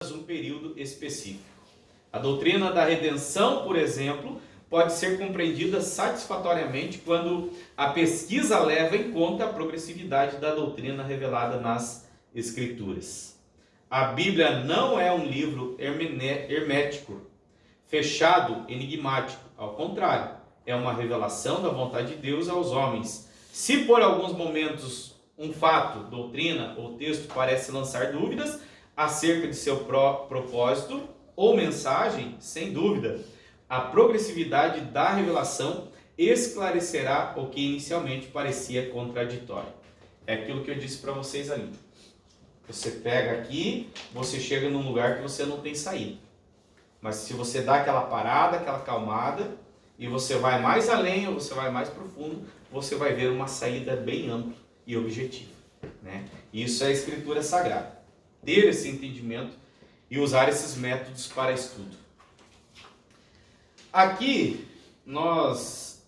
um período específico. A doutrina da redenção, por exemplo, pode ser compreendida satisfatoriamente quando a pesquisa leva em conta a progressividade da doutrina revelada nas Escrituras. A Bíblia não é um livro hermético, fechado, enigmático. Ao contrário, é uma revelação da vontade de Deus aos homens. Se por alguns momentos um fato, doutrina ou texto parece lançar dúvidas acerca de seu propósito ou mensagem, sem dúvida, a progressividade da revelação esclarecerá o que inicialmente parecia contraditório. É aquilo que eu disse para vocês ali. Você pega aqui, você chega num lugar que você não tem saída. Mas se você dá aquela parada, aquela acalmada, e você vai mais além, ou você vai mais profundo, você vai ver uma saída bem ampla e objetiva, né? Isso é a Escritura Sagrada. Ter esse entendimento e usar esses métodos para estudo. Aqui nós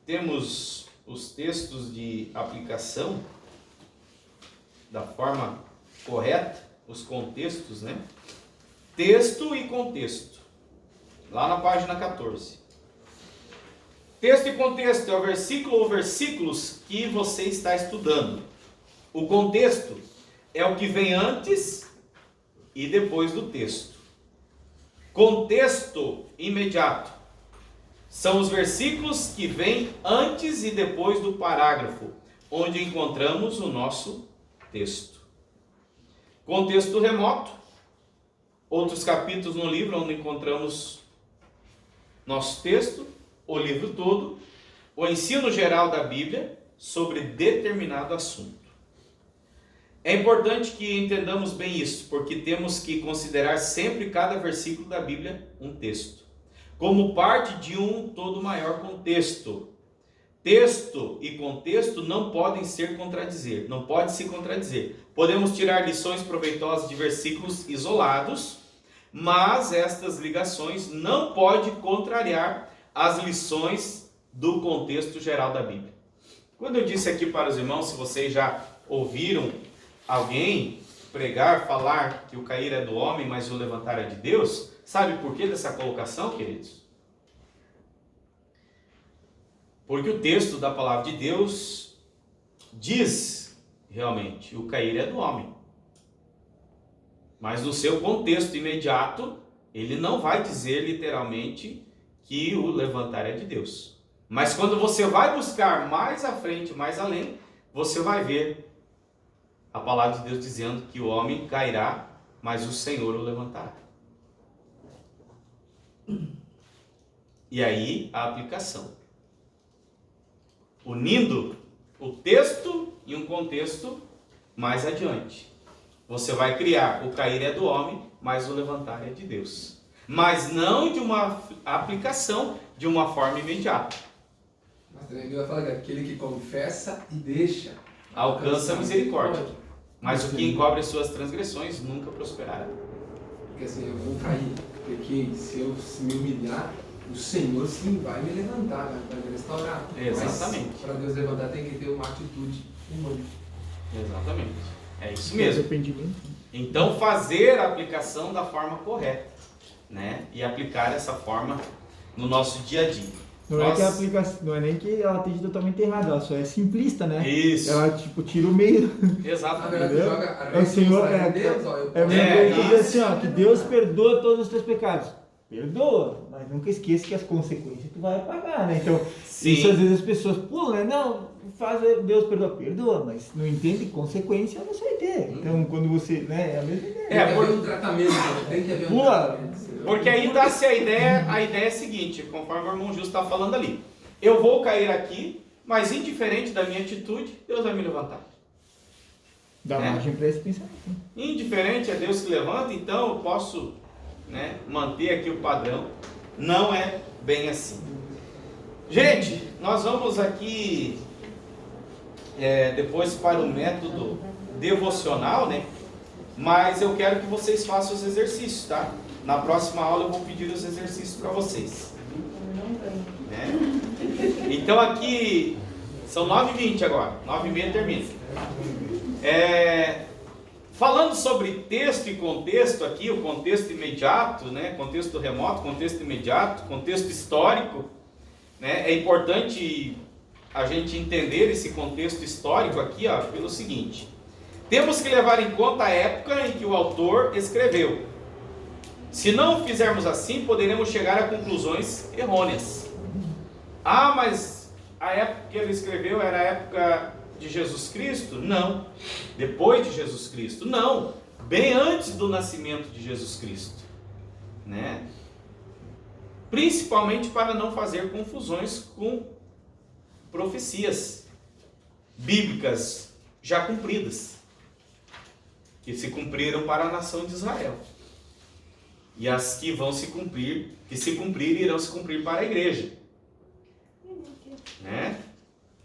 temos os textos de aplicação da forma correta, os contextos, né? Texto e contexto, lá na página 14. Texto e contexto é o versículo ou versículos que você está estudando. O contexto é o que vem antes e depois do texto. Contexto imediato são os versículos que vêm antes e depois do parágrafo, onde encontramos o nosso texto. Contexto remoto, outros capítulos no livro onde encontramos nosso texto, o livro todo, o ensino geral da Bíblia sobre determinado assunto. É importante que entendamos bem isso, porque temos que considerar sempre cada versículo da Bíblia um texto, como parte de um todo maior contexto. Texto e contexto não podem se contradizer. Podemos tirar lições proveitosas de versículos isolados, mas estas ligações não podem contrariar as lições do contexto geral da Bíblia. Quando eu disse aqui para os irmãos, se vocês já ouviram alguém pregar, falar que o cair é do homem, mas o levantar é de Deus, sabe por que dessa colocação, queridos? Porque o texto da palavra de Deus diz realmente, o cair é do homem. Mas no seu contexto imediato, ele não vai dizer literalmente que o levantar é de Deus. Mas quando você vai buscar mais à frente, mais além, você vai ver a palavra de Deus dizendo que o homem cairá, mas o Senhor o levantará. E aí a aplicação. Unindo o texto e um contexto mais adiante. Você vai criar o cair é do homem, mas o levantar é de Deus. Mas não de uma aplicação de uma forma imediata. Mas também vai falar que aquele que confessa e deixa alcança a misericórdia. Mas o que encobre as suas transgressões nunca prosperará. Porque assim, eu vou cair, porque se eu me humilhar, o Senhor sim vai me levantar, vai me restaurar. Exatamente. Para Deus levantar tem que ter uma atitude humana. Exatamente. É isso mesmo. Arrependimento. Então fazer a aplicação da forma correta, né? E aplicar essa forma no nosso dia a dia. Não é que a aplicação, não é nem que ela esteja totalmente errada, ela só é simplista, né? Isso. Ela tipo tira o meio. Exatamente. Na verdade, joga É o Senhor, Deus, ó, eu é a mesma coisa que diz assim, ó, isso. que Deus perdoa todos os teus pecados. Perdoa, mas nunca esqueça que as consequências tu vai pagar, né? Então, Sim. isso às vezes as pessoas pulam, né? Não, Deus perdoa, mas não entende consequência, você vai ter. Então, quando você, né, é a mesma ideia. Tem que haver um tratamento, tem que haver um Pula. tratamento. Porque aí dá-se a ideia é a seguinte, conforme o irmão Justo está falando ali. Eu vou cair aqui, mas indiferente da minha atitude, Deus vai me levantar. Dá margem para esse pensamento. Indiferente é Deus que levanta, então eu posso, né, manter aqui o padrão. Não é bem assim. Gente, nós vamos aqui depois para o método devocional, né? Mas eu quero que vocês façam os exercícios, tá? Na próxima aula eu vou pedir os exercícios para vocês. Né? Então aqui são 9h20 agora, 9h30 termina. Falando sobre texto e contexto aqui, o contexto imediato, né? Contexto remoto, contexto imediato, contexto histórico, né? É importante a gente entender esse contexto histórico aqui, ó, pelo seguinte: temos que levar em conta a época em que o autor escreveu. Se não fizermos assim, poderemos chegar a conclusões errôneas. Ah, mas a época que ele escreveu era a época de Jesus Cristo? Não. Depois de Jesus Cristo? Não. Bem antes do nascimento de Jesus Cristo, né? Principalmente para não fazer confusões com profecias bíblicas já cumpridas, que se cumpriram para a nação de Israel. E as que vão se cumprir, que se cumprirem, irão se cumprir para a igreja, né?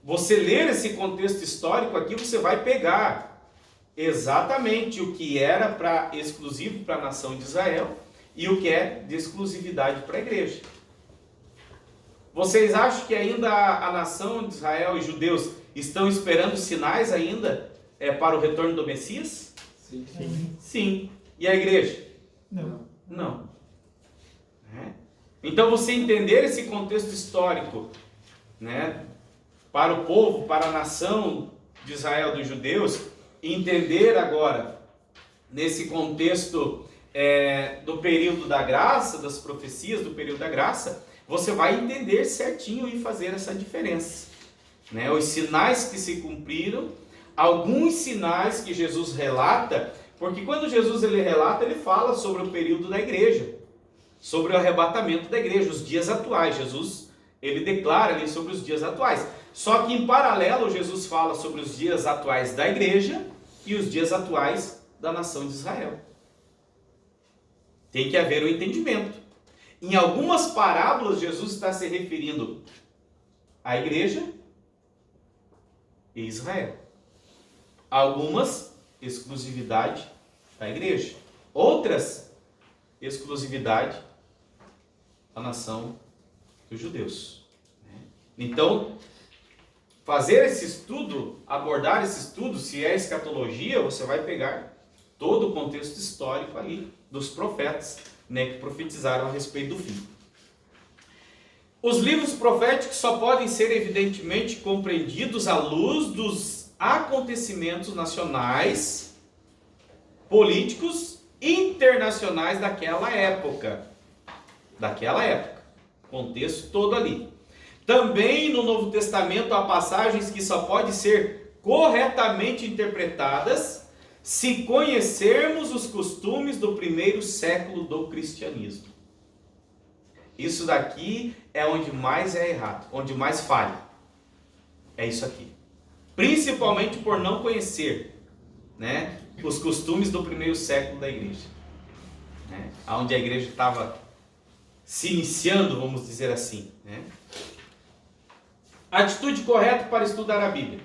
Você ler esse contexto histórico aqui, você vai pegar exatamente o que era exclusivo para a nação de Israel e o que é de exclusividade para a igreja. Vocês acham que ainda a nação de Israel e judeus estão esperando sinais ainda para o retorno do Messias? Sim. Sim. E a igreja? Não. Então você entender esse contexto histórico, né, para o povo, para a nação de Israel, dos judeus, entender agora, nesse contexto do período da graça, das profecias do período da graça, você vai entender certinho e fazer essa diferença, né? Os sinais que se cumpriram, alguns sinais que Jesus relata, porque quando Jesus ele relata, ele fala sobre o período da igreja, sobre o arrebatamento da igreja, os dias atuais. Jesus ele declara ali sobre os dias atuais. Só que em paralelo Jesus fala sobre os dias atuais da igreja e os dias atuais da nação de Israel. Tem que haver um entendimento. Em algumas parábolas Jesus está se referindo à igreja e Israel. Algumas, exclusividade da igreja. Outras, exclusividade da nação dos judeus. Então, fazer esse estudo, abordar esse estudo, se é escatologia, você vai pegar todo o contexto histórico ali dos profetas, né, que profetizaram a respeito do fim. Os livros proféticos só podem ser evidentemente compreendidos à luz dos acontecimentos nacionais, políticos, internacionais daquela época. Contexto todo ali. Também no Novo Testamento há passagens que só podem ser corretamente interpretadas se conhecermos os costumes do primeiro século do cristianismo. Isso daqui é onde mais é errado, onde mais falha. É isso aqui. Principalmente por não conhecer, né, os costumes do primeiro século da igreja, né, onde a igreja estava se iniciando, vamos dizer assim, né? Atitude correta para estudar a Bíblia.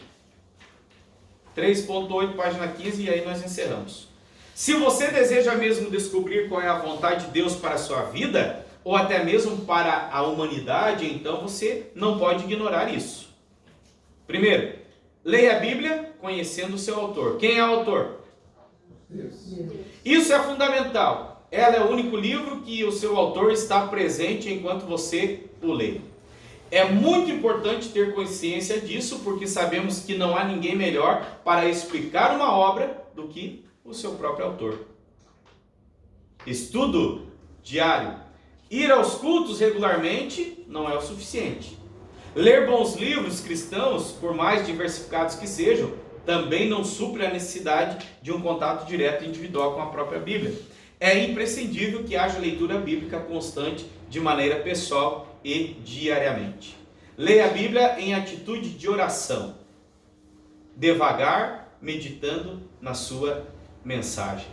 3.8, página 15, e aí nós encerramos. Se você deseja mesmo descobrir qual é a vontade de Deus para a sua vida, ou até mesmo para a humanidade, então você não pode ignorar isso. Primeiro, leia a Bíblia conhecendo o seu autor. Quem é o autor? Deus. Isso é fundamental. Ela é o único livro que o seu autor está presente enquanto você o lê. É muito importante ter consciência disso, porque sabemos que não há ninguém melhor para explicar uma obra do que o seu próprio autor. Estudo diário. Ir aos cultos regularmente não é o suficiente. Ler bons livros cristãos, por mais diversificados que sejam, também não supre a necessidade de um contato direto e individual com a própria Bíblia. É imprescindível que haja leitura bíblica constante de maneira pessoal e diariamente. Leia a Bíblia em atitude de oração, devagar, meditando na sua mensagem.